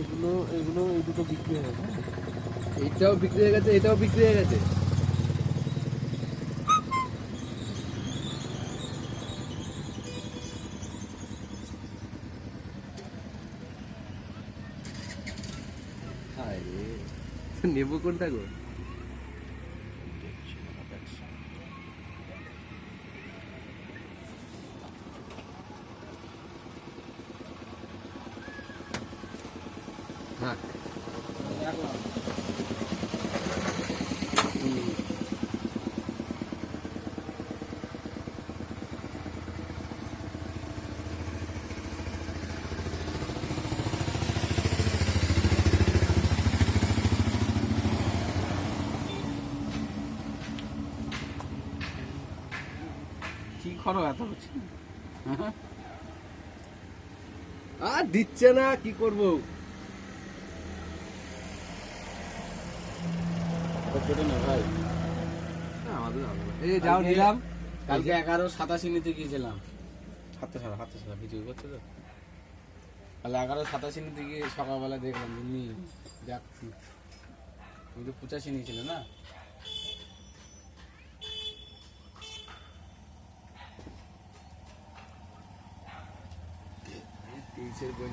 এগুলো এগুলো এই দুটো বিক্রি হয়ে গেছে। এইটাও বিক্রি হয়ে গেছে, এটাও বিক্রি হয়ে গেছে। নেবো কোনটা গো? থাক। কি করো এত কিছু? আর দিচ্ছে না, কি করবো? কেটে না ভাই। আমাদের এই যাও নিলাম। কালকে 11:87 নিতে গিয়েছিলাম। হাতে সারা ভিডিও করছে তো। তাহলে 11:87 নিতে গিয়ে সকালবেলা দেখলাম দেখ তুমি তো 85 নিয়েছিলে না? তিনশের বই